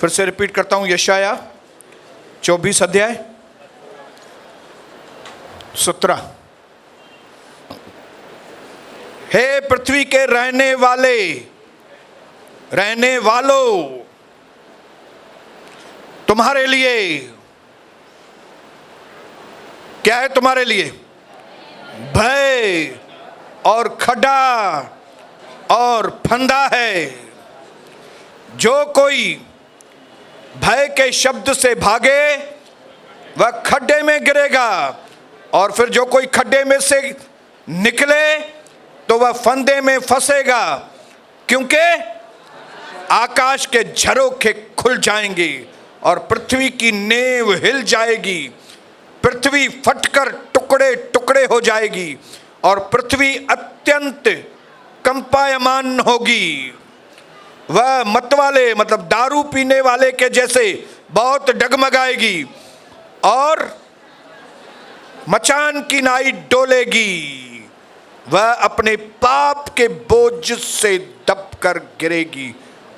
फिर से रिपीट करता हूं, यशाया 24 अध्याय 17। हे पृथ्वी के रहने वालों, तुम्हारे लिए क्या है? तुम्हारे लिए भय और खड्डा और फंदा है। जो कोई भय के शब्द से भागे वह खड्डे में गिरेगा, और फिर जो कोई खड्डे में से निकले तो वह फंदे में फंसेगा, क्योंकि आकाश के झरोखे खुल जाएंगे और पृथ्वी की नींव हिल जाएगी। पृथ्वी फटकर टुकड़े टुकड़े हो जाएगी और पृथ्वी अत्यंत कंपायमान होगी। वह मतवाले मतलब दारू पीने वाले के जैसे बहुत डगमगाएगी और मचान की नाई डोलेगी। वह अपने पाप के बोझ से दबकर गिरेगी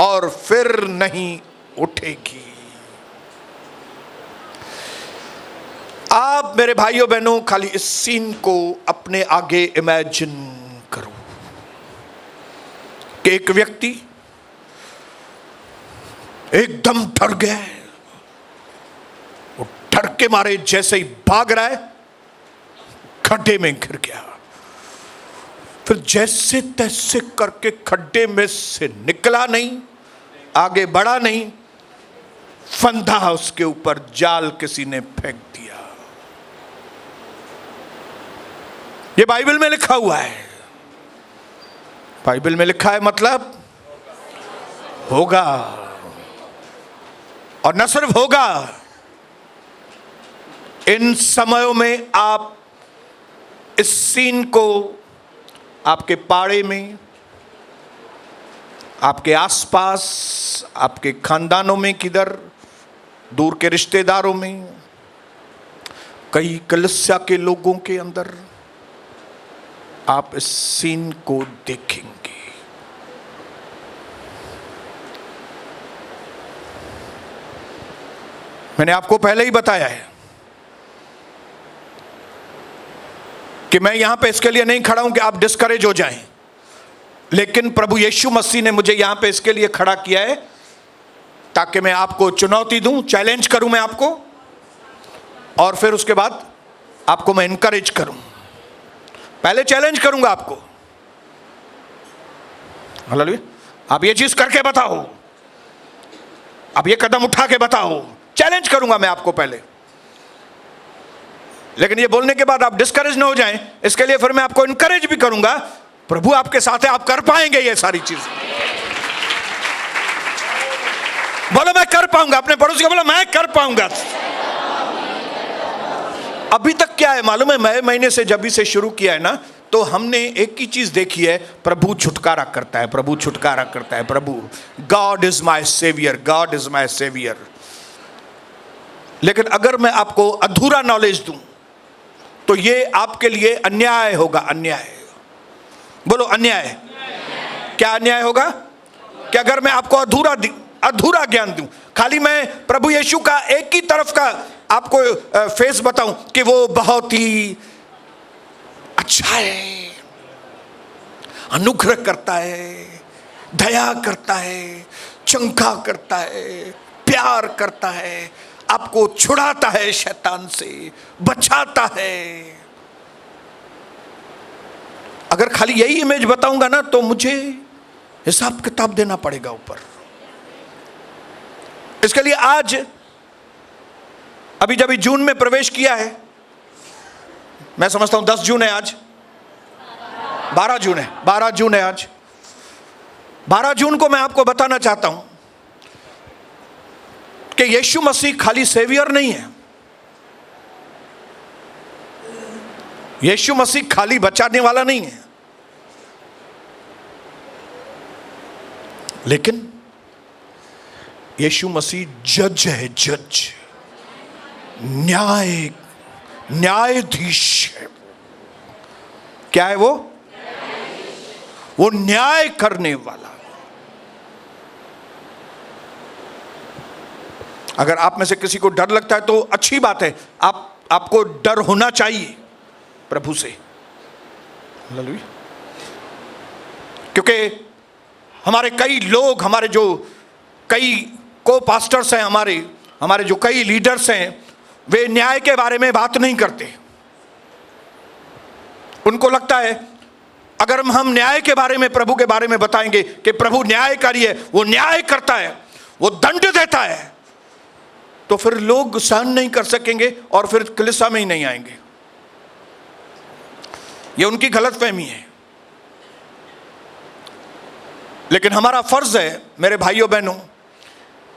और फिर नहीं उठेगी। आप मेरे भाइयों बहनों खाली इस सीन को अपने आगे इमेजिन करो कि एक व्यक्ति एकदम डर गया है, वो डर के मारे जैसे ही भाग रहा है खड्डे में गिर गया। फिर जैसे तैसे करके खड्डे में से निकला नहीं, आगे बढ़ा नहीं, फंदा उसके ऊपर जाल किसी ने फेंक दिया। ये बाइबल में लिखा हुआ है। बाइबल में लिखा है मतलब होगा, और न सिर्फ होगा, इन समयों में आप इस सीन को आपके पाड़े में, आपके आसपास, आपके खानदानों में, किधर दूर के रिश्तेदारों में, कई कलीसिया के लोगों के अंदर आप इस सीन को देखेंगे। मैंने आपको पहले ही बताया है कि मैं यहां पे इसके लिए नहीं खड़ा हूं कि आप डिस्करेज हो जाएं, लेकिन प्रभु यीशु मसीह ने मुझे यहां पे इसके लिए खड़ा किया है ताकि मैं आपको चुनौती दूं, चैलेंज करूं मैं आपको, और फिर उसके बाद आपको मैं इनकरेज करूं। पहले चैलेंज करूंगा आपको, हालेलुया, आप ये चीज करके बताओ, आप ये कदम उठा के बताओ, चैलेंज करूंगा मैं आपको पहले। लेकिन ये बोलने के बाद आप डिस्करेज ना हो जाएं, इसके लिए फिर मैं आपको इनकरेज भी करूंगा। प्रभु आपके साथ है, आप कर पाएंगे ये सारी चीज। बोलो मैं कर पाऊंगा, अपने पड़ोसी को बोलो मैं कर पाऊंगा। अभी तक क्या है मालूम है, मई महीने से जब से शुरू किया है ना, तो हमने एक ही चीज देखी है, प्रभु छुटकारा करता है, प्रभु छुटकारा करता है, प्रभु God is my saviour, God is my saviour. लेकिन अगर मैं आपको अधूरा नॉलेज दूं तो ये आपके लिए अन्याय होगा। अन्याय, बोलो अन्याय। क्या अन्याय होगा? कि अगर मैं आपको अधूरा ज्ञान दूं, खाली मैं प्रभु यीशु का एक ही तरफ का आपको फेस बताऊं कि वो बहुत ही अच्छा है, अनुग्रह करता है, दया करता है, चंका करता है, प्यार करता है, आपको छुड़ाता है, शैतान से बचाता है। अगर खाली यही इमेज बताऊंगा ना तो मुझे हिसाब किताब देना पड़ेगा ऊपर। इसके लिए आज अभी जब जून में प्रवेश किया है, मैं समझता हूं 10 जून है आज, 12 जून है, 12 जून है आज। 12 जून को मैं आपको बताना चाहता हूं कि यीशु मसीह खाली सेवियर नहीं है, यीशु मसीह खाली बचाने वाला नहीं है, लेकिन यीशु मसीह जज है, जज, न्यायाधीश है। क्या है वो? न्याय करने वाला। अगर आप में से किसी को डर लगता है तो अच्छी बात है, आपको डर होना चाहिए प्रभु से। हालेलुया। क्योंकि हमारे कई लोग, हमारे जो कई को पास्टर्स हैं, हमारे जो कई लीडर्स हैं, वे न्याय के बारे में बात नहीं करते। उनको लगता है अगर हम न्याय के बारे में, प्रभु के बारे में बताएंगे कि प्रभु न्यायकारी है, वो न्याय करता है, वो दंड देता है, तो फिर लोग सहन नहीं कर सकेंगे और फिर कलीसिया में ही नहीं आएंगे। ये उनकी गलतफहमी है। लेकिन हमारा फर्ज है मेरे भाइयों बहनों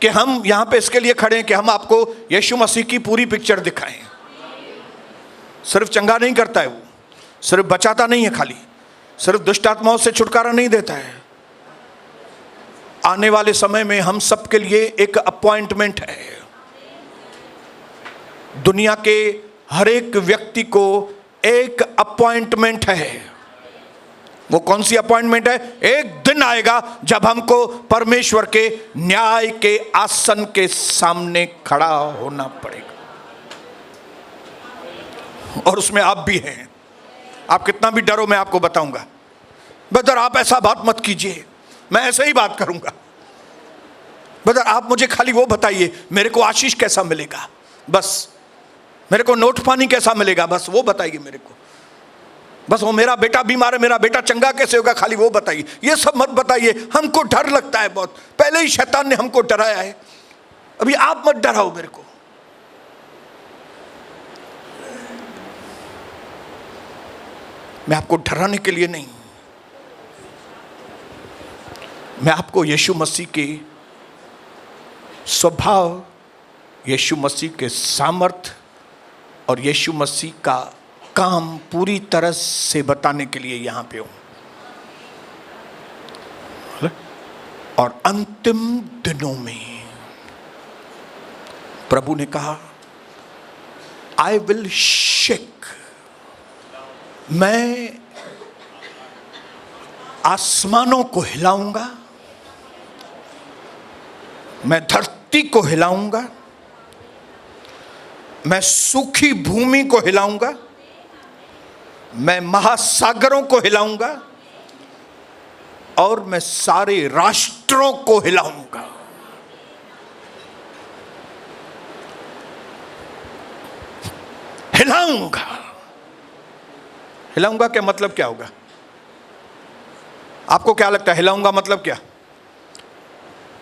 कि हम यहां पे इसके लिए खड़े हैं कि हम आपको यीशु मसीह की पूरी पिक्चर दिखाएं। सिर्फ चंगा नहीं करता है वो, सिर्फ बचाता नहीं है, खाली सिर्फ दुष्ट आत्माओं से छुटकारा नहीं देता है। आने वाले समय में हम सब के लिए एक अपॉइंटमेंट है। दुनिया के हर एक व्यक्ति को एक अपॉइंटमेंट है। वो कौन सी अपॉइंटमेंट है? एक दिन आएगा जब हमको परमेश्वर के न्याय के आसन के सामने खड़ा होना पड़ेगा, और उसमें आप भी हैं। आप कितना भी डरो, मैं आपको बताऊंगा। ब्रदर आप ऐसा बात मत कीजिए, मैं ऐसे ही बात करूंगा। ब्रदर आप मुझे खाली वो बताइए, मेरे को आशीष कैसा मिलेगा, बस मेरे को नोट पानी कैसा मिलेगा, बस वो बताइए मेरे को। बस वो मेरा बेटा बीमार है, मेरा बेटा चंगा कैसे होगा, खाली वो बताइए। ये सब मत बताइए, हमको डर लगता है बहुत। पहले ही शैतान ने हमको डराया है, अभी आप मत डराओ मेरे को। मैं आपको डराने के लिए नहीं, मैं आपको यीशु मसीह के स्वभाव, यीशु मसीह के सामर्थ और यीशु मसीह का काम पूरी तरह से बताने के लिए यहां पे हूं। और अंतिम दिनों में प्रभु ने कहा आई विल शेक, मैं आसमानों को हिलाऊंगा, मैं धरती को हिलाऊंगा, मैं सूखी भूमि को हिलाऊंगा, मैं महासागरों को हिलाऊंगा, और मैं सारे राष्ट्रों को हिलाऊंगा। हिलाऊंगा। हिलाऊंगा क्या मतलब क्या होगा? आपको क्या लगता है हिलाऊंगा मतलब क्या?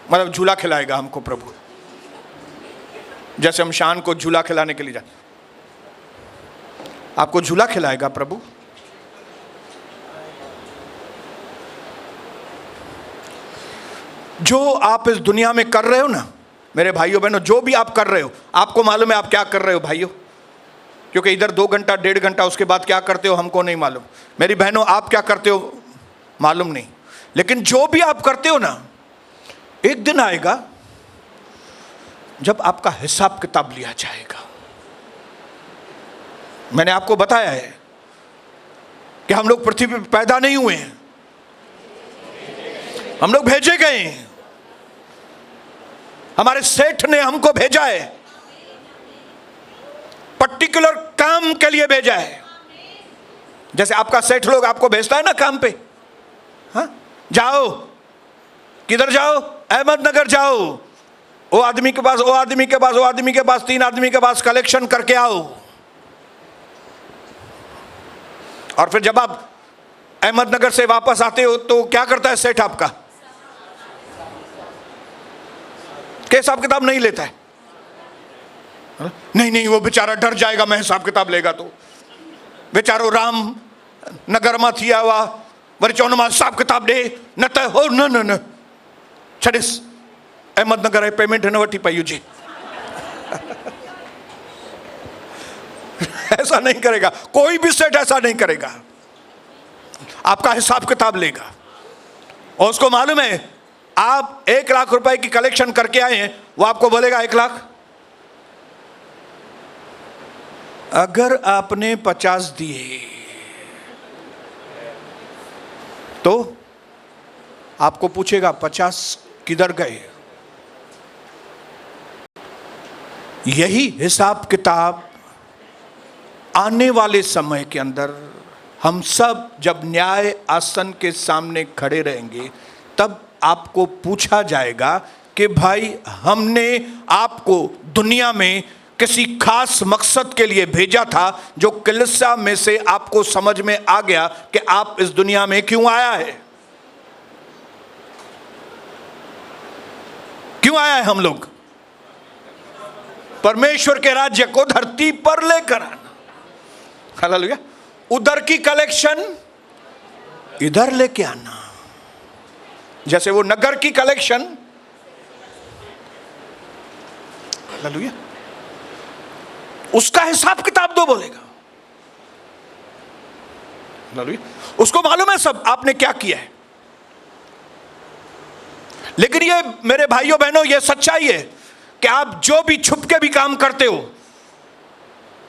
मतलब झूला खिलाएगा हमको प्रभु, जैसे हम शान को झूला खिलाने के लिए जाते, आपको झूला खिलाएगा प्रभु? जो आप इस दुनिया में कर रहे हो ना मेरे भाइयों बहनों, जो भी आप कर रहे हो, आपको मालूम है आप क्या कर रहे हो भाइयों? क्योंकि इधर 2 घंटा 1.5 घंटा उसके बाद क्या करते हो हमको नहीं मालूम। मेरी बहनों आप क्या करते हो मालूम नहीं, लेकिन जो भी आप करते हो ना, एक दिन आएगा जब आपका हिसाब किताब लिया जाएगा। मैंने आपको बताया है कि हम लोग पृथ्वी पर पैदा नहीं हुए हैं, हम लोग भेजे गए हैं। हमारे सेठ ने हमको भेजा है, पर्टिकुलर काम के लिए भेजा है। जैसे आपका सेठ लोग आपको भेजता है ना काम पे, हाँ जाओ, किधर जाओ? अहमदनगर जाओ, वो आदमी के पास, वो आदमी के पास, वो आदमी के पास, 3 आदमी के पास कलेक्शन करके आओ। और फिर जब आप अहमदनगर से वापस आते हो तो क्या करता है सेठ आपका? के हिसाब किताब नहीं लेता है। नहीं नहीं, वो बेचारा डर जाएगा, मैं हिसाब किताब लेगा तो। बेचारो राम नगर में थिया हुआ वरी चवंदो मां हिसाब किताब दे, न त हो न न न छॾिस, अहमदनगर है पेमेंट न वठी पई हुजे। ऐसा नहीं करेगा, कोई भी सेठ ऐसा नहीं करेगा। आपका हिसाब किताब लेगा, और उसको मालूम है आप 1 लाख रुपए की कलेक्शन करके आए हैं, वो आपको बोलेगा 1 लाख। अगर आपने 50 दिए तो आपको पूछेगा 50 किधर गए? यही हिसाब किताब आने वाले समय के अंदर हम सब जब न्याय आसन के सामने खड़े रहेंगे, तब आपको पूछा जाएगा कि भाई हमने आपको दुनिया में किसी खास मकसद के लिए भेजा था, जो कलीसिया में से आपको समझ में आ गया कि आप इस दुनिया में क्यों आया है, क्यों आया है हम लोग? परमेश्वर के राज्य को धरती पर लेकर आना। हालेलुया। उधर की कलेक्शन इधर लेके आना, जैसे वो नगर की कलेक्शन, हालेलुया, उसका हिसाब किताब दो बोलेगा। हालेलुया। उसको मालूम है सब आपने क्या किया है। लेकिन ये मेरे भाइयों बहनों, ये सच्चाई है कि आप जो भी छुप के भी काम करते हो,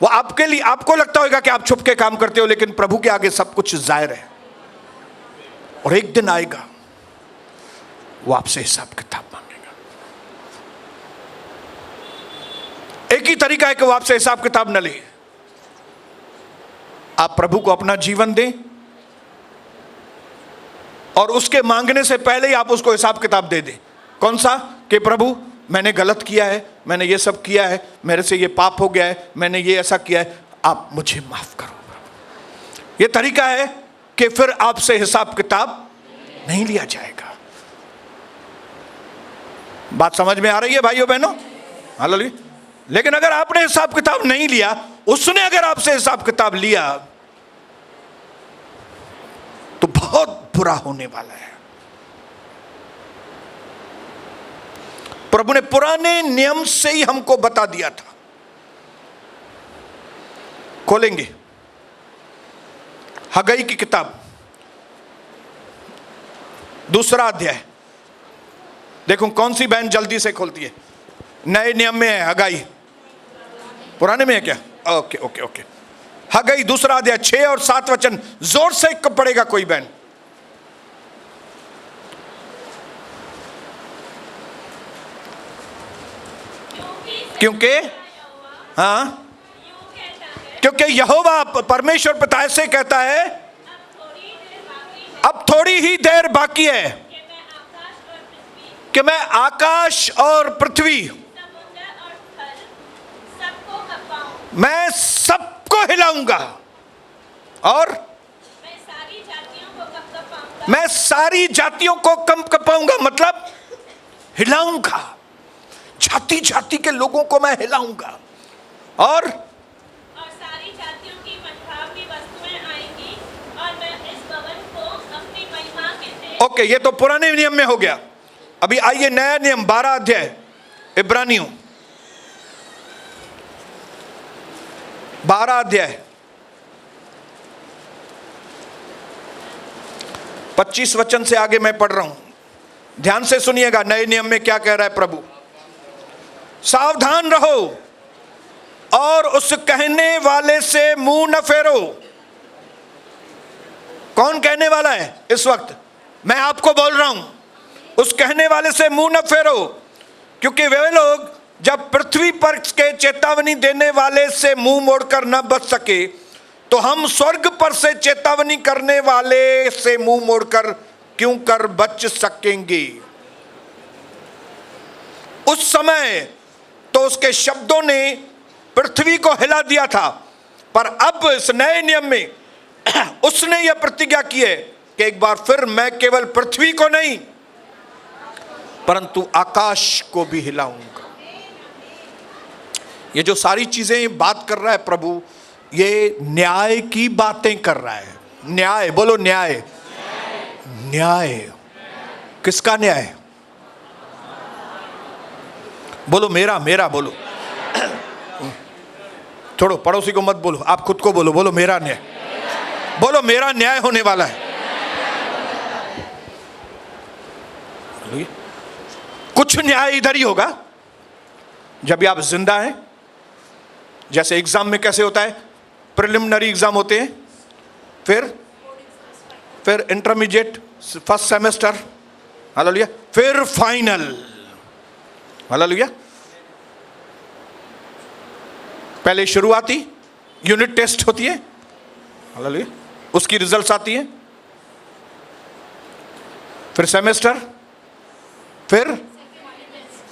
वो आपके लिए, आपको लगता होगा कि आप छुप के काम करते हो, लेकिन प्रभु के आगे सब कुछ जाहिर है। और एक दिन आएगा वो आपसे हिसाब किताब मांगेगा। एक ही तरीका है कि वो आपसे हिसाब किताब न ले। आप प्रभु को अपना जीवन दें और उसके मांगने से पहले ही आप उसको हिसाब किताब दे दें। कौन सा? कि प्रभु मैंने गलत किया है, मैंने ये सब किया है, मेरे से ये पाप हो गया है, मैंने ये ऐसा किया है, आप मुझे माफ करो। ये तरीका है कि फिर आपसे हिसाब किताब नहीं लिया जाएगा। बात समझ में आ रही है भाइयों बहनों? हालेलुया। लेकिन अगर आपने हिसाब किताब नहीं लिया, उसने अगर आपसे हिसाब किताब लिया, तो बहुत बुरा होने वाला है। प्रभु ने पुराने नियम से ही हमको बता दिया था। खोलेंगे हगई की किताब, 2 अध्याय। देखो कौन सी बहन जल्दी से खोलती है। नए नियम में है हगई, पुराने में है क्या? Okay okay okay. हगई 2 अध्याय 6 और 7 वचन जोर से कब पढ़ेगा कोई बहन? क्योंकि हाँ, क्योंकि यहोवा परमेश्वर पिता ऐसे कहता है, अब थोड़ी ही देर बाकी है कि मैं आकाश और पृथ्वी, मैं सबको हिलाऊंगा और मैं सारी जातियों को कम कपाऊंगा। मतलब हिलाऊंगा, जाति जाति के लोगों को मैं हिलाऊंगा और सारी जातियों की मनभावनी वस्तुएं आएंगी और मैं इस भवन को अपनी महिमा के तेज। ओके, ये तो पुराने नियम में हो गया। अभी आइए नया नियम 12 अध्याय इब्रानियों 12 अध्याय 25 वचन से आगे मैं पढ़ रहा हूं, ध्यान से सुनिएगा। नए नियम में क्या कह रहा है प्रभु? सावधान रहो और उस कहने वाले से मुंह न फेरो। कौन कहने वाला है इस वक्त? मैं आपको बोल रहा हूं, उस कहने वाले से मुंह न फेरो, क्योंकि वे लोग जब पृथ्वी पर के चेतावनी देने वाले से मुंह मोड़कर न बच सके, तो हम स्वर्ग पर से चेतावनी करने वाले से मुंह मोड़कर क्यों कर बच सकेंगे? उस समय तो उसके शब्दों ने पृथ्वी को हिला दिया था, पर अब इस नए नियम में उसने यह प्रतिज्ञा की है कि एक बार फिर मैं केवल पृथ्वी को नहीं परंतु आकाश को भी हिलाऊंगा। ये जो सारी चीजें बात कर रहा है प्रभु, ये न्याय की बातें कर रहा है। न्याय बोलो, न्याय। न्याय किसका न्याय? बोलो मेरा, मेरा बोलो। छोड़ो, पड़ोसी को मत बोलो, आप खुद को बोलो। बोलो मेरा न्याय, बोलो मेरा न्याय होने वाला है। कुछ न्याय इधर ही होगा जब आप जिंदा हैं। जैसे एग्जाम में कैसे होता है, प्रिलिमिनरी एग्जाम होते हैं, फिर इंटरमीडिएट, फर्स्ट सेमेस्टर, हालेलुया, फिर फाइनल, हालेलुया। पहले शुरुआती यूनिट टेस्ट होती है, हालेलुया, उसकी रिजल्ट्स आती हैं, फिर सेमेस्टर, फिर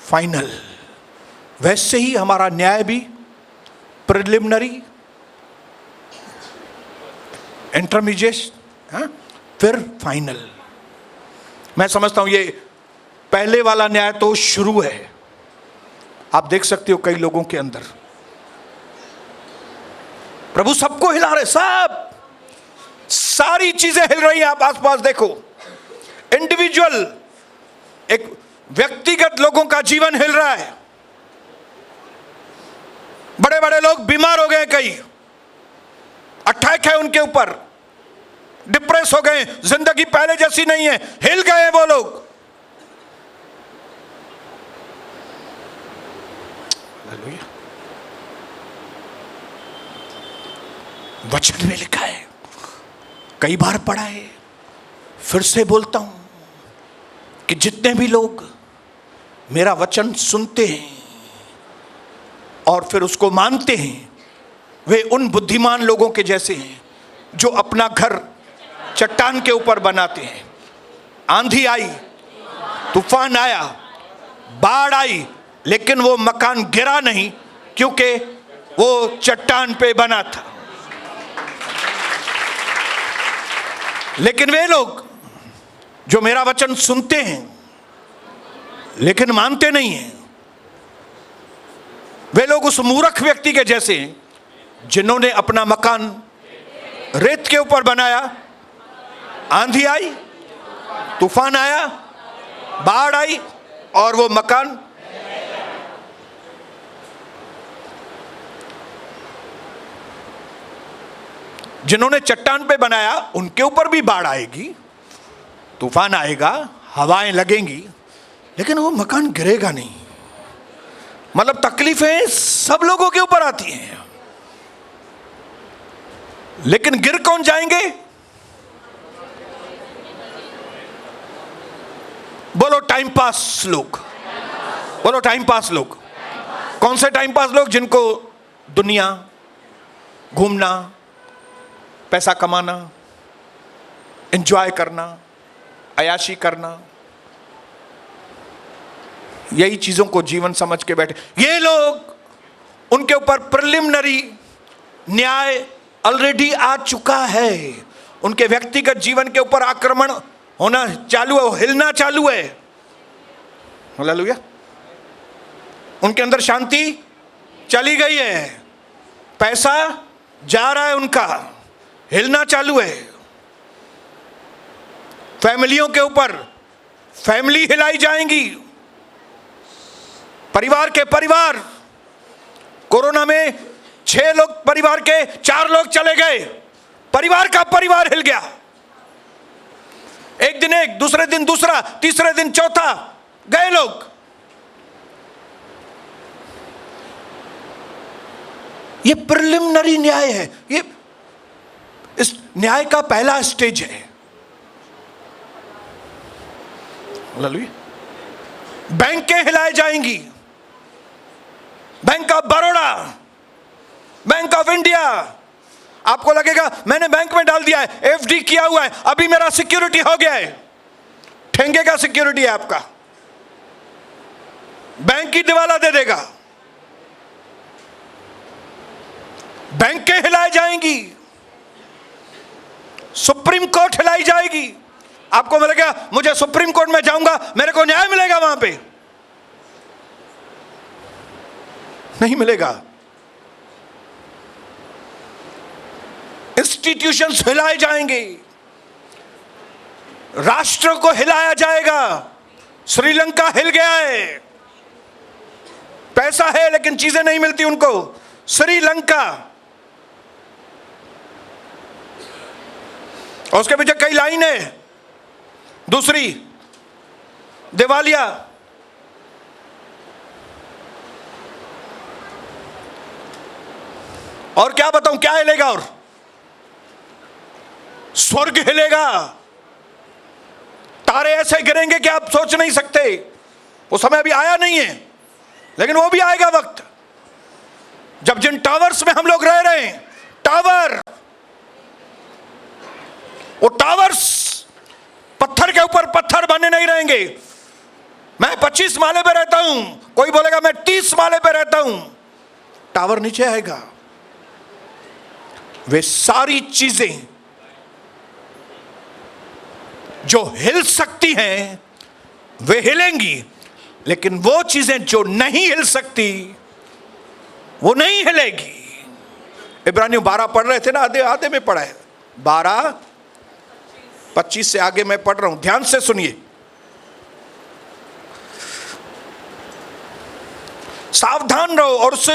फाइनल। वैसे ही हमारा न्याय भी प्रिलिमिनरी, इंटरमीडिएट, फिर फाइनल। मैं समझता हूं ये पहले वाला न्याय तो शुरू है। आप देख सकते हो कई लोगों के अंदर प्रभु सबको हिला रहे, सब सारी चीजें हिल रही हैं। आप आसपास देखो, इंडिविजुअल, एक व्यक्तिगत लोगों का जीवन हिल रहा है। बड़े बड़े लोग बीमार हो गए, कई अटैक है उनके ऊपर, डिप्रेस हो गए, जिंदगी पहले जैसी नहीं है, हिल गए वो लोग। हालेलुया। वचन में लिखा है, कई बार पढ़ा है, फिर से बोलता हूं कि जितने भी लोग मेरा वचन सुनते हैं और फिर उसको मानते हैं, वे उन बुद्धिमान लोगों के जैसे हैं जो अपना घर चट्टान के ऊपर बनाते हैं। आंधी आई, तूफान आया, बाढ़ आई, लेकिन वो मकान गिरा नहीं, क्योंकि वो चट्टान पे बना था। लेकिन वे लोग जो मेरा वचन सुनते हैं लेकिन मानते नहीं हैं, वे लोग उस मूर्ख व्यक्ति के जैसे हैं जिन्होंने अपना मकान रेत के ऊपर बनाया। आंधी आई, तूफान आया, बाढ़ आई और वो मकान जिन्होंने चट्टान पे बनाया उनके ऊपर भी बाढ़ आएगी, तूफान आएगा, हवाएं लगेंगी, लेकिन वो मकान गिरेगा नहीं। मतलब तकलीफें सब लोगों के ऊपर आती हैं, लेकिन गिर कौन जाएंगे? बोलो टाइम पास लोग, बोलो टाइम पास लोग। कौन से टाइम पास लोग? जिनको दुनिया, घूमना, पैसा कमाना, एंजॉय करना, अयाशी करना, यही चीजों को जीवन समझ के बैठे ये लोग, उनके ऊपर प्रिलिमिनरी न्याय ऑलरेडी आ चुका है। उनके व्यक्तिगत जीवन के ऊपर आक्रमण होना चालू है, हिलना चालू है। हालेलुया। उनके अंदर शांति चली गई है, पैसा जा रहा है, उनका हिलना चालू है। फैमिलियों के ऊपर फैमिली हिलाई जाएंगी, परिवार के परिवार। कोरोना में 6 लोग परिवार के, 4 लोग चले गए, परिवार का परिवार हिल गया। एक दिन एक, दूसरे दिन दूसरा, तीसरे दिन चौथा, गए लोग। ये प्रिलिमिनरी न्याय है, ये इस न्याय का पहला स्टेज है। बैंकें हिलाई जाएंगी, bank of Baroda, bank of India. आपको लगेगा मैंने बैंक में डाल दिया है, एफडी किया हुआ है, अभी मेरा सिक्योरिटी हो गया है। ठेंगे का सिक्योरिटी है आपका, बैंक ही दिवाला दे देगा। बैंकें हिलाई जाएंगी, सुप्रीम कोर्ट हिलाई जाएगी। आपको मिलेगा मुझे सुप्रीम कोर्ट में जाऊंगा, मेरे को न्याय मिलेगा वहां पे? नहीं मिलेगा। इंस्टीट्यूशंस हिलाए जाएंगे, राष्ट्र को हिलाया जाएगा। श्रीलंका हिल गया है, पैसा है लेकिन चीजें नहीं मिलती उनको। श्रीलंका, और उसके पीछे कई लाइन है। दूसरी, दिवालिया। और क्या बताऊं, क्या हिलेगा? और स्वर्ग हिलेगा, तारे ऐसे गिरेंगे कि आप सोच नहीं सकते। वो समय अभी आया नहीं है, लेकिन वो भी आएगा वक्त। जब जिन टावर्स में हम लोग रह रहे हैं, टावर, वो टावर्स पत्थर के ऊपर पत्थर बने नहीं रहेंगे। मैं 25 माले पे रहता हूं, कोई बोलेगा मैं 30 माले पे रहता हूं, टावर नीचे आएगा। वे सारी चीजें जो हिल सकती हैं वे हिलेंगी, लेकिन वो चीजें जो नहीं हिल सकती वो नहीं हिलेगी। इब्रानियों 12 पढ़ रहे थे ना, आधे आधे में पढ़ा है, 12:25 से आगे मैं पढ़ रहा हूं, ध्यान से सुनिए। सावधान रहो और उस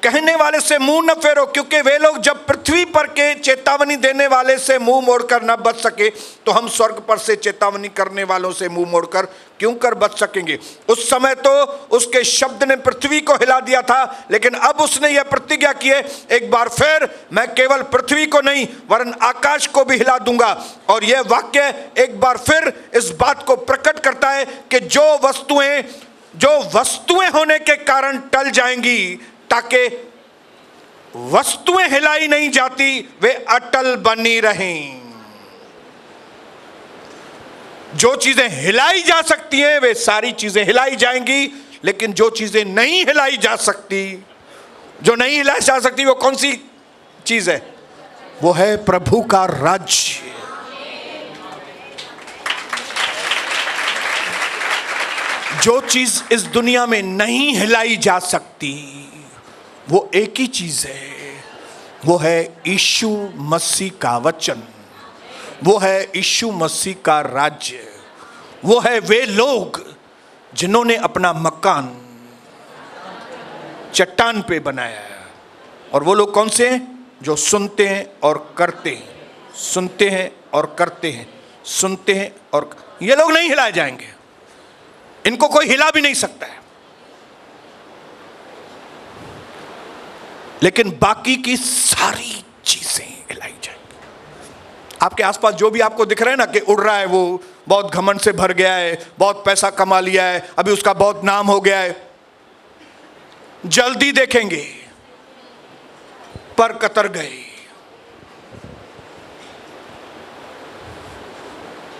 कहने वाले से मुंह न फेरो, क्योंकि वे लोग जब पृथ्वी पर के चेतावनी देने वाले से मुंह मोड़कर न बच सके, तो हम स्वर्ग पर से चेतावनी करने वालों से मुंह मोड़कर क्यों कर बच सकेंगे। उस समय तो उसके शब्द ने पृथ्वी को हिला दिया था, लेकिन अब उसने यह प्रतिज्ञा की है, एक बार फिर मैं केवल पृथ्वी को नहीं वरन आकाश को भी हिला दूंगा। और यह वाक्य एक बार फिर इस बात को प्रकट करता है कि जो वस्तुएं होने के कारण टल जाएंगी, ताकि वस्तुएं हिलाई नहीं जाती, वे अटल बनी रहें। जो चीजें हिलाई जा सकती हैं वे सारी चीजें हिलाई जाएंगी, लेकिन जो चीजें नहीं हिलाई जा सकती, जो नहीं हिलाई जा सकती वो कौन सी चीज है? वो है प्रभु का राज्य। जो चीज इस दुनिया में नहीं हिलाई जा सकती वो एक ही चीज है, वो है यीशु मसीह का वचन, वो है यीशु मसीह का राज्य, वो है वे लोग जिन्होंने अपना मकान चट्टान पे बनाया है। और वो लोग कौन से हैं? जो सुनते हैं और करते हैं, सुनते हैं और करते हैं, सुनते हैं और ये लोग नहीं हिलाए जाएंगे, इनको कोई हिला भी नहीं सकता है। लेकिन बाकी की सारी चीजें हिलाई जाएंगी। आपके आसपास जो भी आपको दिख रहा है ना कि उड़ रहा है, वो बहुत घमंड से भर गया है, बहुत पैसा कमा लिया है, अभी उसका बहुत नाम हो गया है, जल्दी देखेंगे पर कतर गए।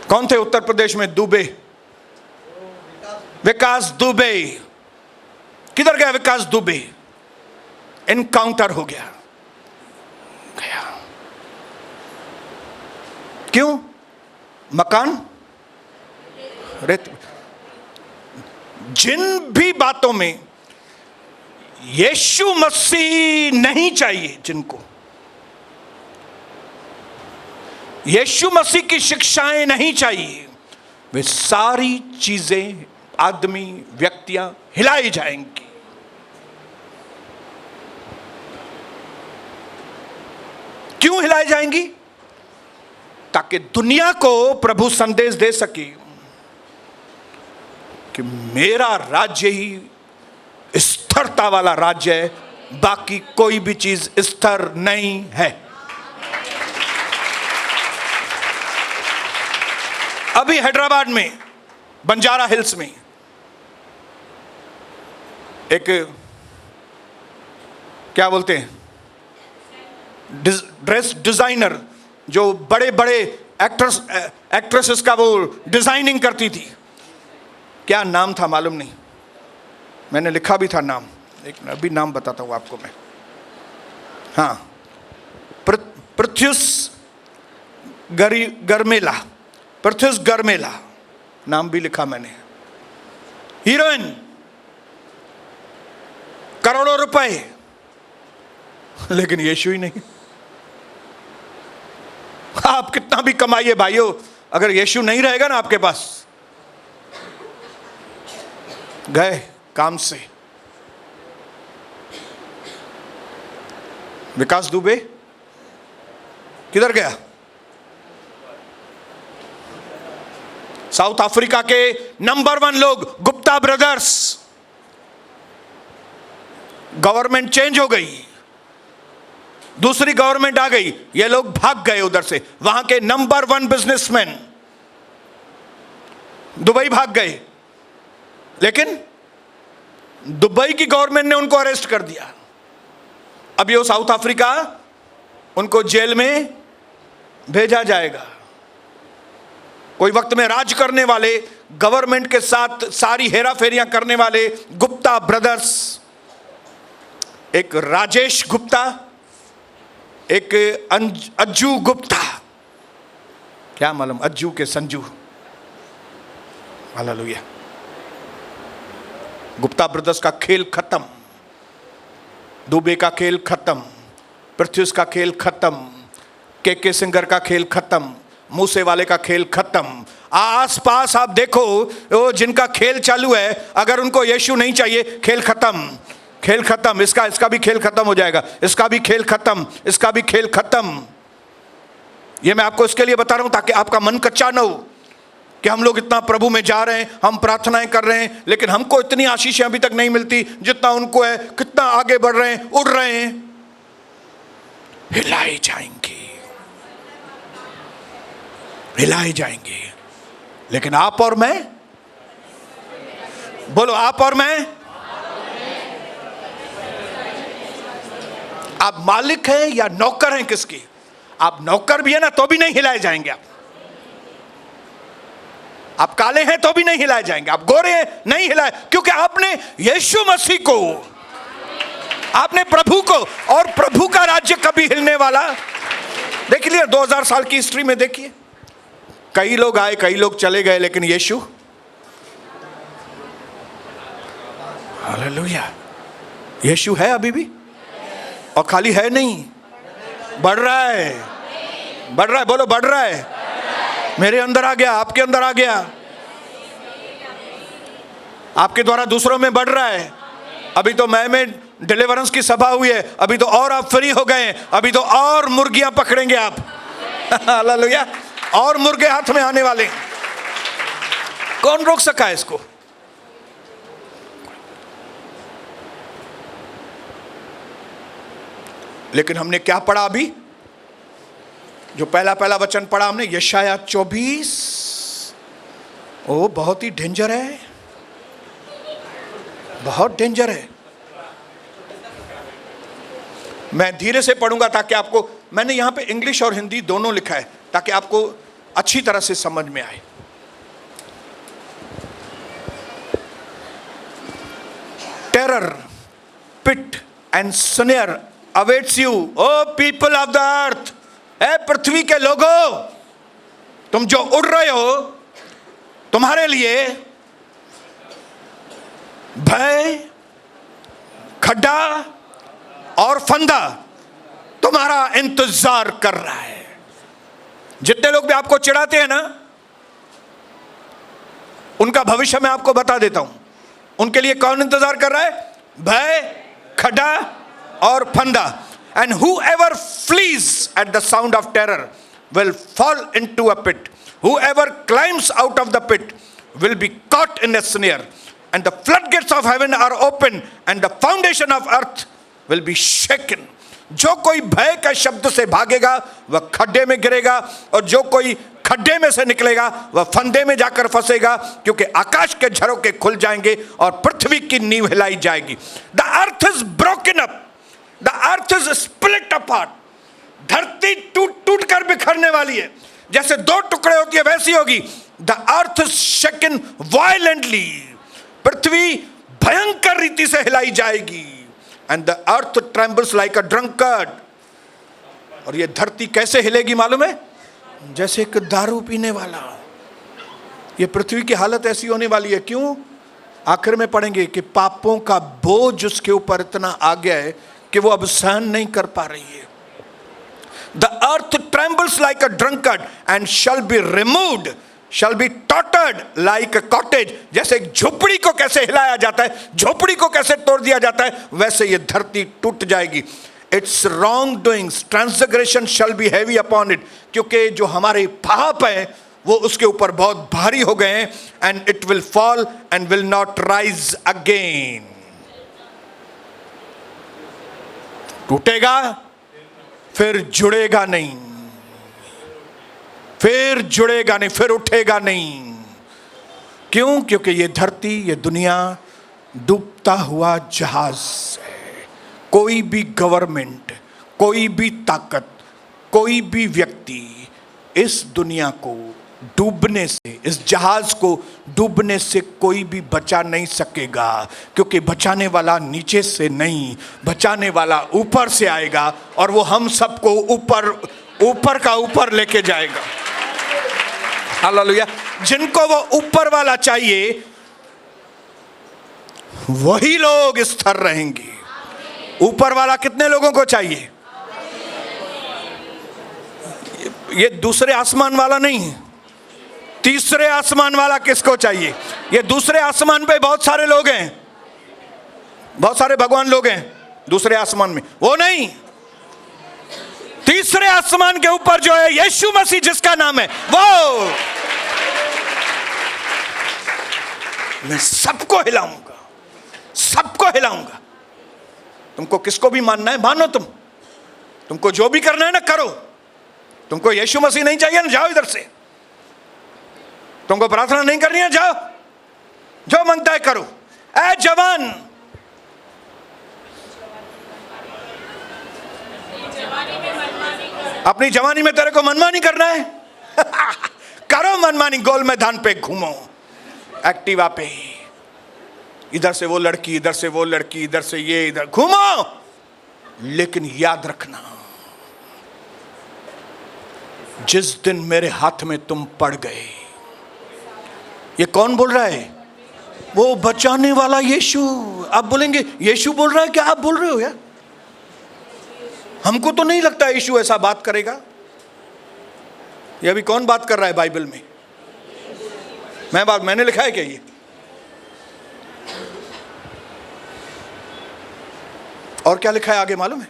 कौन थे उत्तर प्रदेश में? दुबे, विकास दुबे। किधर गया विकास दुबे? एनकाउंटर हो गया। क्यों? मकान रेत। जिन भी बातों में यीशु मसीह नहीं चाहिए, जिनको यीशु मसीह की शिक्षाएं नहीं चाहिए, वे सारी चीजें, आदमी, व्यक्तियां हिलाई जाएंगी। क्यों हिलाई जाएंगी? ताकि दुनिया को प्रभु संदेश दे सके कि मेरा राज्य ही स्थिरता वाला राज्य है, बाकी कोई भी चीज स्थिर नहीं है। अभी हैदराबाद में बंजारा हिल्स में एक, क्या बोलते हैं, ड्रेस डिजाइनर, जो बड़े बड़े एक्ट्रेसेस का वो डिजाइनिंग करती थी, क्या नाम था मालूम नहीं, मैंने लिखा भी था नाम, लेकिन अभी नाम बताता हूँ आपको मैं। हाँ, पृथ्युस गर्मेला, पृथ्युस गर्मेला नाम भी लिखा मैंने। हीरोइन, करोड़ों रुपए, लेकिन यीशु ही नहीं। आप कितना भी कमाइए भाइयों, अगर यीशु नहीं रहेगा ना आपके पास, गए काम से। विकास दुबे किधर गया? साउथ अफ्रीका के नंबर 1 लोग, गुप्ता ब्रदर्स। गवर्नमेंट चेंज हो गई, दूसरी गवर्नमेंट आ गई, ये लोग भाग गए उधर से। वहां के नंबर 1 बिजनेसमैन दुबई भाग गए, लेकिन दुबई की गवर्नमेंट ने उनको अरेस्ट कर दिया। अभी वो साउथ अफ्रीका, उनको जेल में भेजा जाएगा। कोई वक्त में राज करने वाले, गवर्नमेंट के साथ सारी हेरा फेरियां करने वाले गुप्ता ब्रदर्स, एक राजेश गुप्ता, एक अज्जू गुप्ता, क्या मालूम अज्जू के संजू, हालेलुया। गुप्ता ब्रदर्स का खेल खत्म, दुबे का खेल खत्म, पृथ्वीज का खेल खत्म, के सिंगर का खेल खत्म, मूसे वाले का खेल खत्म। आस पास आप देखो, वो जिनका खेल चालू है, अगर उनको यीशु नहीं चाहिए, खेल खत्म, खेल खत्म। इसका भी खेल खत्म हो जाएगा, इसका भी खेल खत्म, इसका भी खेल खत्म। ये मैं आपको इसके लिए बता रहा हूं ताकि आपका मन कच्चा ना हो कि हम लोग इतना प्रभु में जा रहे हैं, हम प्रार्थनाएं कर रहे हैं, लेकिन हमको इतनी आशीषें अभी तक नहीं मिलती जितना उनको है। कितना आगे बढ़ रहे हैं, उड़ रहे हैं, हिलाए जाएंगे, हिलाए जाएंगे। लेकिन आप और मैं, बोलो आप और मैं, आप मालिक हैं या नौकर हैं किसकी? आप नौकर भी है ना तो भी नहीं हिलाए जाएंगे। आप काले हैं तो भी नहीं हिलाए जाएंगे, आप गोरे हैं नहीं हिलाए, क्योंकि आपने यीशु मसीह को, आपने प्रभु को, और प्रभु का राज्य कभी हिलने वाला। देख लिया 2000 साल की हिस्ट्री में, देखिए कई लोग आए, कई लोग चले गए, लेकिन यीशु, हालेलुया, यीशु है अभी भी, और खाली है नहीं, बढ़ रहा है, बढ़ रहा है, बोलो बढ़ रहा है। मेरे अंदर आ गया, आपके अंदर आ गया, आपके द्वारा दूसरों में बढ़ रहा है। अभी तो मैं में डिलीवरेंस की सभा हुई है, अभी तो और आप फ्री हो गए, अभी तो और मुर्गियां पकड़ेंगे आप, हालेलुया, और मुर्गे हाथ में आने वाले। कौन रोक सका है इसको? लेकिन हमने क्या पढ़ा अभी? जो पहला वचन पढ़ा हमने, यशाया 24, ओ बहुत ही डेंजर है, बहुत डेंजर है। मैं धीरे से पढ़ूंगा ताकि आपको, मैंने यहां पे इंग्लिश और हिंदी दोनों लिखा है ताकि आपको अच्छी तरह से समझ में आए। Terror, pit and snare awaits you, O people of the earth. ए पृथ्वी के लोगों, तुम जो उड़ रहे हो, तुम्हारे लिए भय, खड्डा और फंदा तुम्हारा इंतजार कर रहा है। जितने लोग भी आपको चिढ़ाते हैं ना, उनका भविष्य मैं आपको बता देता हूं। उनके लिए कौन इंतजार कर रहा है? भय, खड्डा और फंदा। And whoever flees at the sound of terror will fall into a pit. Whoever climbs out of the pit will be caught in a snare. And the floodgates of heaven are open, and the foundation of earth will be shaken. जो कोई भय का शब्द से भागेगा वह खड्डे में गिरेगा, और जो कोई खड्डे में से निकलेगा वह फंदे में जाकर फंसेगा, क्योंकि आकाश के झरोके खुल जाएंगे और पृथ्वी की नींव हिलाई जाएगी। The earth is broken up. The earth is split apart. धरती टूट कर बिखरने वाली है, जैसे दो टुकड़े होती है वैसी होगी। The earth is shaken violently. पृथ्वी भयंकर रीति से हिलाई जाएगी। And the earth trembles like a drunkard. और ये धरती कैसे हिलेगी मालूम है? जैसे एक दारू पीने वाला। ये पृथ्वी की हालत ऐसी होने वाली है। क्यों? आखिर में पढ़ेंगे कि पापों का बोझ उसके ऊपर इतना आ गया है कि वो अब सहन नहीं कर पा रही है। The earth trembles like a drunkard and shall be removed, shall be tottered like a cottage. जैसे एक झोपड़ी को कैसे हिलाया जाता है, झोपड़ी को कैसे तोड़ दिया जाता है, वैसे ये धरती टूट जाएगी। Its wrongdoings, transgression shall be heavy upon it. क्योंकि जो हमारे पाप हैं वो उसके ऊपर बहुत भारी हो गए हैं। And it will fall and will not rise again. टूटेगा फिर जुड़ेगा नहीं, फिर जुड़ेगा नहीं, फिर उठेगा नहीं। क्यों? क्योंकि ये धरती, ये दुनिया डूबता हुआ जहाज है, कोई भी गवर्नमेंट, कोई भी ताकत, कोई भी व्यक्ति इस दुनिया को डूबने से, इस जहाज को डूबने से कोई भी बचा नहीं सकेगा, क्योंकि बचाने वाला नीचे से नहीं, बचाने वाला ऊपर से आएगा और वो हम सबको ऊपर ऊपर का ऊपर लेके जाएगा। हालेलुया। जिनको वो ऊपर वाला चाहिए वही लोग स्थिर रहेंगे। ऊपर वाला कितने लोगों को चाहिए? ये दूसरे आसमान वाला नहीं, तीसरे आसमान वाला किसको चाहिए? ये दूसरे आसमान पे बहुत सारे लोग हैं, बहुत सारे भगवान लोग हैं दूसरे आसमान में, वो नहीं। तीसरे आसमान के ऊपर जो है यीशु मसीह जिसका नाम है, वो मैं सबको हिलाऊंगा, सबको हिलाऊंगा। तुमको किसको भी मानना है मानो, तुमको जो भी करना है ना करो। तुमको यीशु मसीह नहीं चाहिए ना, जाओ इधर से। तुमको प्रार्थना नहीं करनी है, जाओ, जो मांगता है करो। ऐ जवान, अपनी जवानी में तेरे को मनमानी करना है करो मनमानी, गोल मैदान पे घूमो, एक्टिवा पे, इधर से वो लड़की, इधर से वो लड़की, इधर से ये, इधर घूमो। लेकिन याद रखना, जिस दिन मेरे हाथ में तुम पड़ गए, ये कौन बोल रहा है? वो बचाने वाला यीशु। आप बोलेंगे यीशु बोल रहा है, क्या आप बोल रहे हो यार? हमको तो नहीं लगता यीशु ऐसा बात करेगा। ये अभी कौन बात कर रहा है बाइबल में? मैंने लिखा है क्या ये? और क्या लिखा है आगे मालूम है?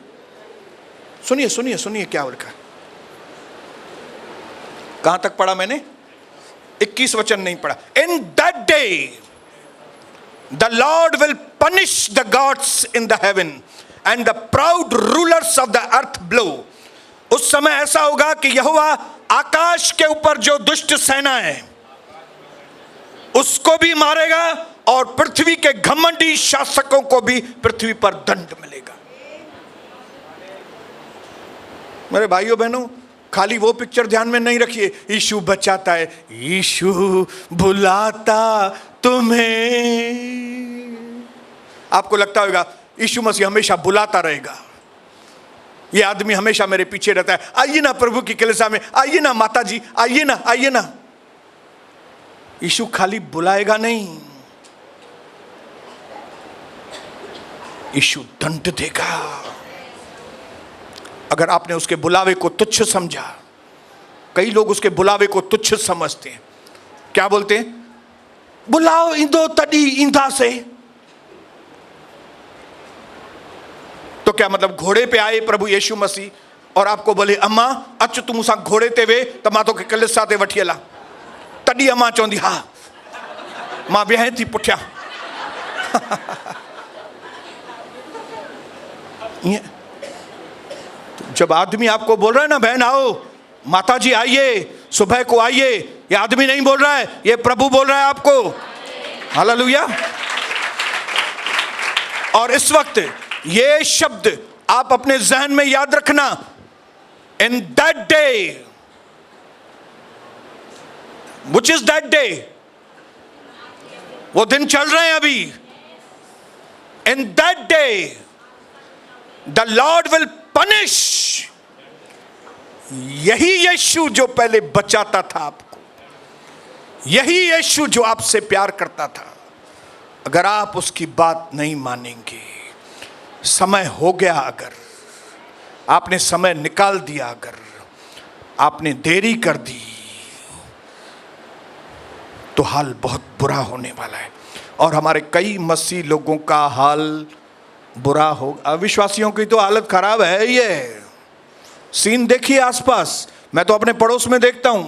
सुनिए सुनिए सुनिए क्या लिखा है। कहां तक पढ़ा मैंने? 21 वचन नहीं पढ़ा। In that day the Lord will punish the gods in the heaven and the proud rulers of the earth blow. उस समय ऐसा होगा कि यहोवा आकाश के ऊपर जो दुष्ट सेना है उसको भी मारेगा और पृथ्वी के घमंडी शासकों को भी पृथ्वी पर दंड मिलेगा। मेरे भाइयों बहनों, खाली वो पिक्चर ध्यान में नहीं रखिए, यीशु बचाता है, यीशु बुलाता तुम्हें। आपको लगता होगा यीशु मसीह हमेशा बुलाता रहेगा, ये आदमी हमेशा मेरे पीछे रहता है, आइए ना प्रभु की कलीसिया में, आइए ना माता जी, आइए ना, आइए ना। यीशु खाली बुलाएगा नहीं, यीशु दंड देगा। अगर आपने उसके बुलावे को तुच्छ समझा, कई लोग उसके बुलावे को तुच्छ समझते हैं। क्या बोलते हैं? बुलाओ इंदो तड़ी इंदा से। तो क्या मतलब घोड़े पे आए प्रभु यीशु मसीह और आपको बोले अम्मा अच तू मूंसां घोड़े ते वे त मां तोखे कलीसिया ते वठी हलां? तॾहिं अम्मा चवंदी हा मां वेहां थी पुठियां। जब आदमी आपको बोल रहा है ना बहन आओ, माता जी आइए, सुबह को आइए, ये आदमी नहीं बोल रहा है, ये प्रभु बोल रहा है आपको। हालेलुया। और इस वक्त ये शब्द आप अपने जहन में याद रखना, in that day, which is that day, वो दिन चल रहे हैं अभी। In that day the Lord will punish. यही यीशु जो पहले बचाता था आपको, यही यीशु जो आपसे प्यार करता था, अगर आप उसकी बात नहीं मानेंगे, समय हो गया, अगर आपने समय निकाल दिया, अगर आपने देरी कर दी, तो हाल बहुत बुरा होने वाला है। और हमारे कई मसीह लोगों का हाल बुरा हो, अविश्वासियों की तो हालत खराब है। ये सीन देखिए आसपास, मैं तो अपने पड़ोस में देखता हूं,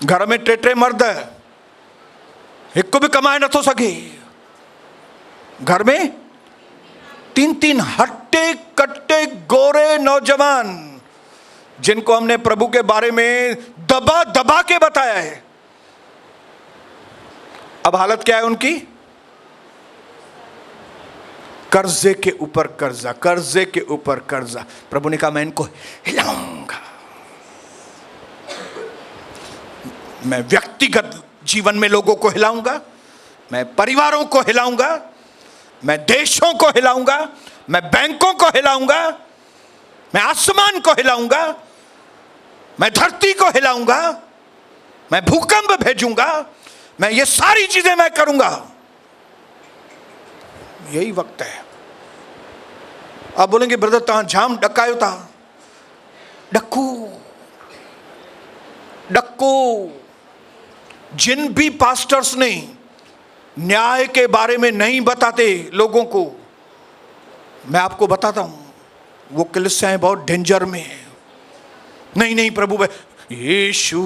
घर में टेटरे मर्द है, एक को भी कमाए न तो सके, घर में 3-3 हट्टे कट्टे गोरे नौजवान, जिनको हमने प्रभु के बारे में दबा दबा के बताया है। अब हालत क्या है उनकी? कर्जे के ऊपर कर्जा, कर्जे के ऊपर कर्जा। प्रभु ने कहा मैं इनको हिलाऊंगा। मैं व्यक्तिगत जीवन में लोगों को हिलाऊंगा, मैं परिवारों को हिलाऊंगा, मैं देशों को हिलाऊंगा, मैं बैंकों को हिलाऊंगा, मैं आसमान को हिलाऊंगा, मैं धरती को हिलाऊंगा, मैं भूकंप भेजूंगा, मैं ये सारी चीजें मैं करूंगा। यही वक्त है। आप बोलेंगे ब्रदर तहां जाम डकायो था। डक्कू डक्कू। जिन भी पास्टर्स ने न्याय के बारे में नहीं बताते लोगों को, मैं आपको बताता हूं, वो कलीसियाएं बहुत डेंजर में है। नहीं नहीं प्रभु, यीशु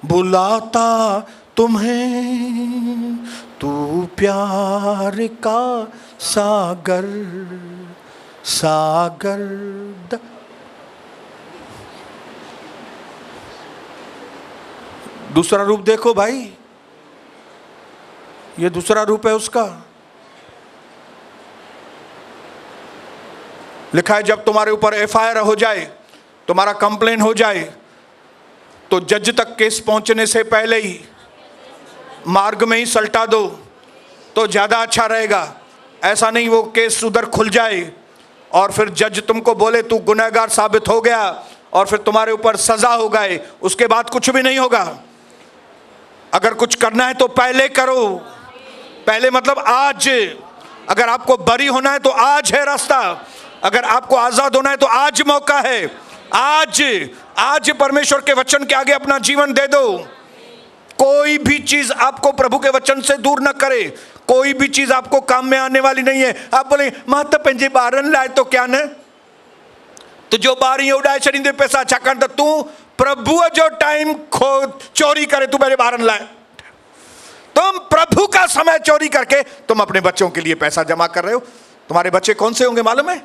बुलाता तुम्हें, तू प्यार का सागर सागर दूसरा रूप देखो भाई, ये दूसरा रूप है उसका। लिखा है जब तुम्हारे ऊपर एफआईआर हो जाए, तुम्हारा कंप्लेन हो जाए, तो जज तक केस पहुंचने से पहले ही मार्ग में ही सल्टा दो तो ज्यादा अच्छा रहेगा। ऐसा नहीं वो केस उधर खुल जाए और फिर जज तुमको बोले तू गुनहगार साबित हो गया और फिर तुम्हारे ऊपर सजा हो गए, उसके बाद कुछ भी नहीं होगा। अगर कुछ करना है तो पहले करो। पहले मतलब आज। अगर आपको बरी होना है तो आज है रास्ता। अगर आपको आजाद होना है तो आज मौका है। आज आज परमेश्वर के वचन के आगे अपना जीवन दे दो। कोई भी चीज आपको प्रभु के वचन से दूर न करे। कोई भी चीज आपको काम में आने वाली नहीं है। आप बोले मां त पंहिंजे ॿारनि लाइ तो क्या न, तुझो ॿार ईअं उॾाए छॾींदे पैसा, छाकाणि त तूं प्रभुअ जो टाइम चोरी करे तू पंहिंजे ॿारनि लाइ। तुम प्रभु का समय चोरी करके तुम अपने बच्चों के लिए पैसा जमा कर रहे हो। तुम्हारे बच्चे कौन से होंगे मालूम है?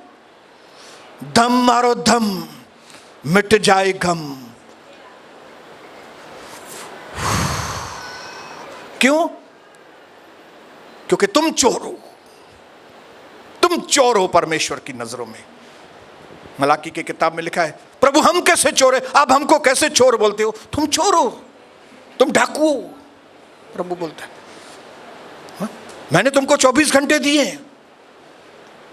धम मारो धम, मिट जाए गम। क्यों? क्योंकि तुम चोर हो। तुम चोर हो परमेश्वर की नजरों में। मलाकी की किताब में लिखा है प्रभु हम कैसे चोर है, आप हमको कैसे चोर बोलते हो? तुम चोर हो, तुम डाकू हो। प्रभु बोलता है हा? मैंने तुमको 24 घंटे दिए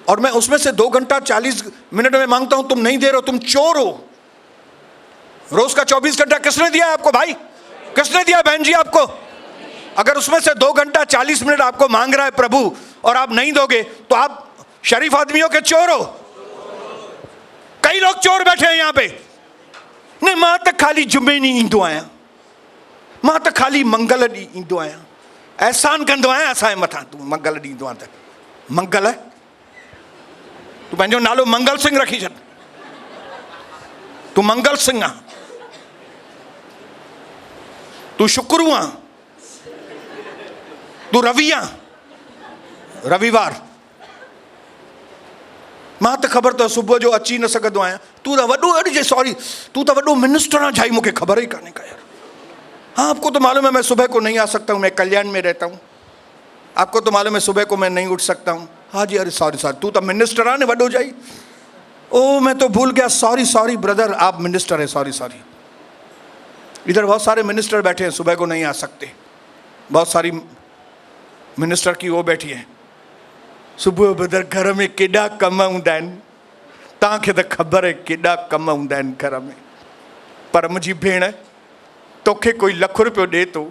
और मैं उसमें से 2 घंटा 40 मिनट में मांगता हूं, तुम नहीं दे रहे हो, तुम चोर हो। रोज का 24 घंटा किसने दिया है आपको भाई? किसने दिया बहन जी आपको? अगर उसमें से 2 घंटा 40 मिनट आपको मांग रहा है प्रभु और आप नहीं दोगे तो आप शरीफ आदमियों के चोर हो। कई लोग चोर बैठे हैं यहां पे। नहीं मां तो खाली जुमे नहीं ईंदो आया, मां तो खाली मंगल ॾींहुं ईंदो आहियां, एहसान कंदो आहियां असांजे मथां। तूं मंगल ॾींदो आहीं त मंगल आहे, तूं पंहिंजो नालो मंगल सिंह रखी छॾ। तूं मंगल सिंह आहे, तूं शुक्रू आहे, तूं रवि आहे, रविवार। मां त ख़बर अथव सुबुह जो अची न सघंदो आहियां। तूं त वॾो अड़िजे, सॉरी तूं त वॾो मिनिस्टर आहे झाई, मूंखे ख़बर ही कान्हे का यार। हाँ आपको तो मालूम है मैं सुबह को नहीं आ सकता हूँ, मैं कल्याण में रहता हूँ। आपको तो मालूम है सुबह को मैं नहीं उठ सकता हूँ। हाँ जी, अरे सॉरी सॉरी, तू तो मिनिस्टर है ना वडो जाई। ओ मैं तो भूल गया, सॉरी सॉरी ब्रदर, आप मिनिस्टर है, सॉरी सॉरी। इधर बहुत सारे मिनिस्टर बैठे हैं, सुबह को नहीं आ सकते। बहुत सारी मिनिस्टर की वो बैठी है। सुबह ब्रदर घर में केॾा कम हूंदा आहिनि, तव्हांखे त ख़बर है केॾा कम हूंदा आहिनि घर में। पर मुंहिंजी भेण तोखे कोई ₹1,00,000 ॾे थो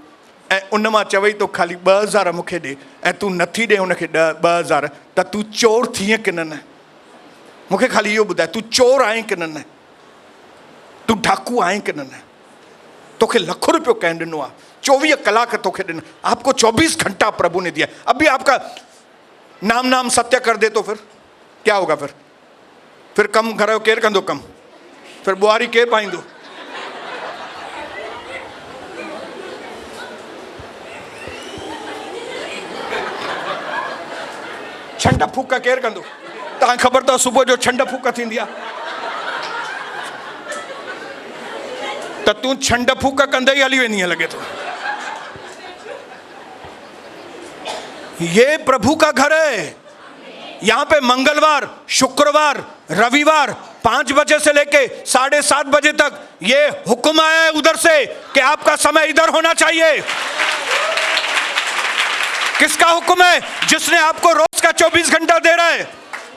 ऐं उन मां चवई तो खाली 2,000 मूंखे ॾे ऐं तूं नथी ॾे हुनखे 2,000, त तूं चोर थीअं की न? मूंखे खाली इहो ॿुधाए, तूं चोर आहीं की न? तूं डाकू आहीं की न? तोखे ₹1,00,000 कंहिं ॾिनो आहे, 24 कलाक तोखे ॾिनो। आपको 24 घंटा प्रभु ने दिया। अभी आपका नाम सत्य कर दे तो फिर क्या होगा? फिर कम घर जो केरु कंदो कम? फिर बुआरी केरु पाईंदो? छंड फूक केरु कंदो? तव्हांखे ख़बर अथव सुबुह जो छंड फूक थींदी आहे, त तूं छंड फूक कंदे ई हली वेंदी लॻे थो। ये प्रभु का घर है। यहां पे मंगलवार, शुक्रवार, रविवार 5 बजे से लेके 7:30 बजे तक ये हुक्म आया है उधर से कि आपका समय इधर होना चाहिए। किसका हुक्म है? जिसने आपको रोज का 24 घंटा दे रहा है।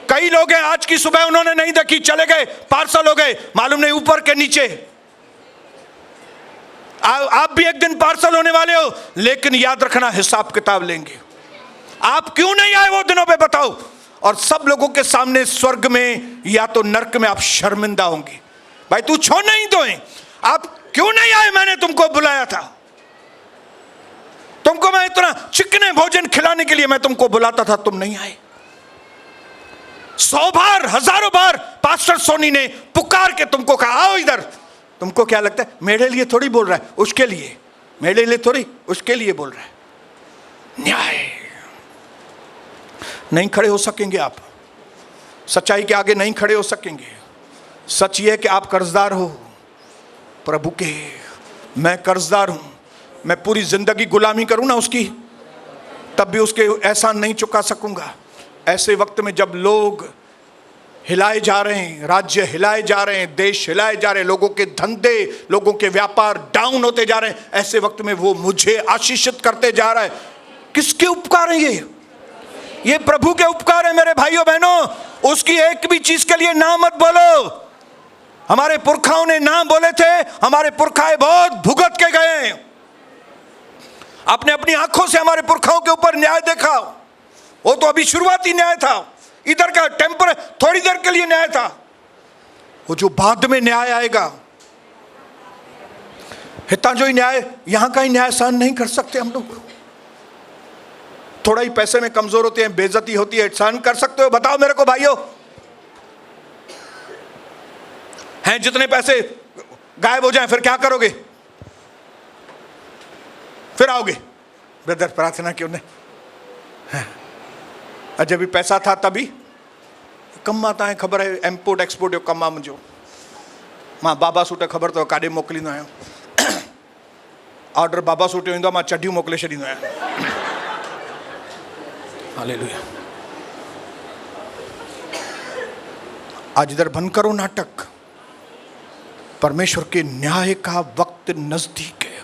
कई लोग हैं, आज की सुबह उन्होंने नहीं देखी, चले गए, पार्सल हो गए, मालूम नहीं ऊपर के नीचे। आप भी एक दिन पार्सल होने वाले हो, लेकिन याद रखना हिसाब किताब लेंगे। आप क्यों नहीं आए वो दिनों पे बताओ, और सब लोगों के सामने स्वर्ग में या तो नरक में आप शर्मिंदा होंगे। भाई तू छोड़ नहीं तो है, आप क्यों नहीं आए? मैंने तुमको बुलाया था, तुमको मैं इतना चिकने भोजन खिलाने के लिए मैं तुमको बुलाता था, तुम नहीं आए। 100 बार, हजारों बार पास्टर सोनी ने पुकार के तुमको कहा आओ इधर। तुमको क्या लगता है मेरे लिए थोड़ी बोल रहा है, उसके लिए, मेरे लिए थोड़ी, उसके लिए बोल रहा है। न्याय नहीं खड़े हो सकेंगे आप, सच्चाई के आगे नहीं खड़े हो सकेंगे। सच ये है कि आप कर्जदार हो प्रभु के। मैं कर्जदार हूं, मैं पूरी जिंदगी गुलामी करूं ना उसकी, तब भी उसके एहसान नहीं चुका सकूंगा। ऐसे वक्त में जब लोग हिलाए जा रहे हैं, राज्य हिलाए जा रहे हैं, देश हिलाए जा रहे हैं, लोगों के धंधे, लोगों के व्यापार डाउन होते जा रहे हैं, ऐसे वक्त में वो मुझे आशीषित करते जा रहा है। किसके उपकार है ये प्रभु के उपकार है मेरे भाइयों बहनों। उसकी एक भी चीज के लिए ना मत बोलो। हमारे पुरखाओं ने नाम बोले थे, हमारे पुरखाए बहुत भुगत के गए। आपने अपनी आंखों से हमारे पुरखाओं के ऊपर न्याय देखा, वो तो अभी शुरुआती न्याय था, इधर का टेम्पर थोड़ी देर के लिए न्याय था। वो जो बाद में न्याय आएगा, हिता जो ही न्याय, यहां का ही न्याय सहन नहीं कर सकते हम लोग। थोड़ा ही पैसे में कमजोर होते हैं, बेइज्जती होती है, सहन कर सकते हो? बताओ मेरे को भाइयों। हैं जितने पैसे गायब हो जाएं फिर क्या करोगे? फिर आओगे ब्रदर प्रार्थना क्यों नहीं? जब भी पैसा था तभी कम आता है, खबर है इम्पोर्ट एक्सपोर्ट जो कम मुझे मां बाबा सूट खबर तो काॾे मोकिलींदो आहियां। ऑर्डर बाबा सूट जो ईंदो आहे, मां चड्डियूं मोकिले छॾींदो आहियां। हालेलुया। आज इधर बंद करो नाटक। परमेश्वर के न्याय का वक्त नजदीक है।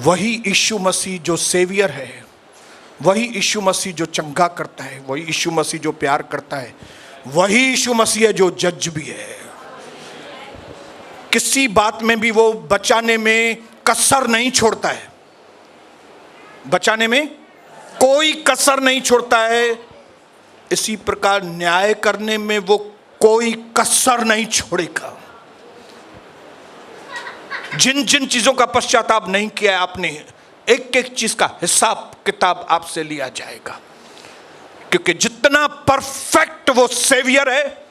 वही यीशु मसीह जो सेवियर है, वही यीशु मसीह जो चंगा करता है, वही यीशु मसीह जो प्यार करता है, वही यीशु मसीह है जो जज भी है। किसी बात में भी वो बचाने में कसर नहीं छोड़ता है, बचाने में कोई कसर नहीं छोड़ता है। इसी प्रकार न्याय करने में वो कोई कसर नहीं छोड़ेगा। जिन जिन चीजों का पश्चाताप नहीं किया है आपने, एक एक चीज का हिसाब किताब आपसे लिया जाएगा। क्योंकि जितना परफेक्ट वो सेवियर है,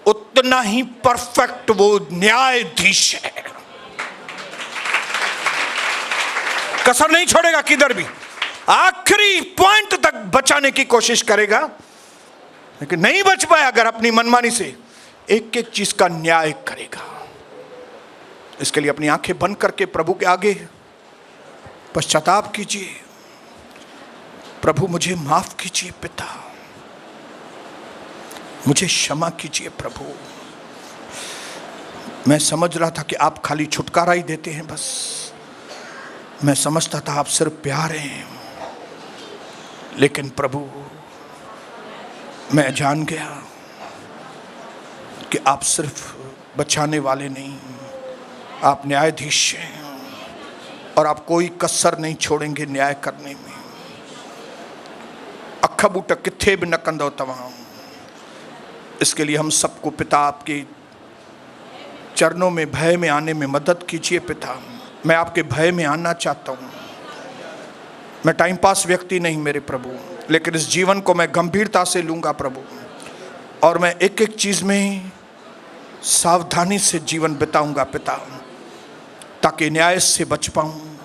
उतना ही परफेक्ट वो न्यायाधीश है। कसर नहीं छोड़ेगा किधर भी, आखिरी पॉइंट तक बचाने की कोशिश करेगा। लेकिन नहीं बच पाया अगर अपनी मनमानी से, एक एक चीज का न्याय करेगा। इसके लिए अपनी आंखें बंद करके प्रभु के आगे पश्चाताप कीजिए। प्रभु मुझे माफ कीजिए, पिता मुझे क्षमा कीजिए। प्रभु मैं समझ रहा था कि आप खाली छुटकारा ही देते हैं, बस मैं समझता था आप सिर्फ प्यार हैं। लेकिन प्रभु मैं जान गया कि आप सिर्फ बचाने वाले नहीं, आप न्यायाधीश हैं और आप कोई कसर नहीं छोड़ेंगे न्याय करने में। अख बूट किथे भी न कंदो तमाम। इसके लिए हम सबको पिता आपके चरणों में भय में आने में मदद कीजिए। पिता मैं आपके भय में आना चाहता हूँ। मैं टाइम पास व्यक्ति नहीं मेरे प्रभु, लेकिन इस जीवन को मैं गंभीरता से लूँगा प्रभु, और मैं एक एक चीज़ में सावधानी से जीवन बिताऊंगा पिता, ताकि न्याय से बच पाऊँ,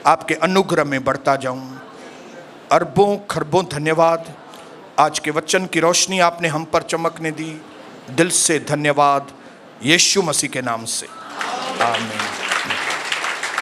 आपके अनुग्रह में बढ़ता जाऊँ। अरबों खरबों धन्यवाद। आज के वचन की रोशनी आपने हम पर चमकने दी, दिल से धन्यवाद। यीशु मसीह के नाम से आमीन।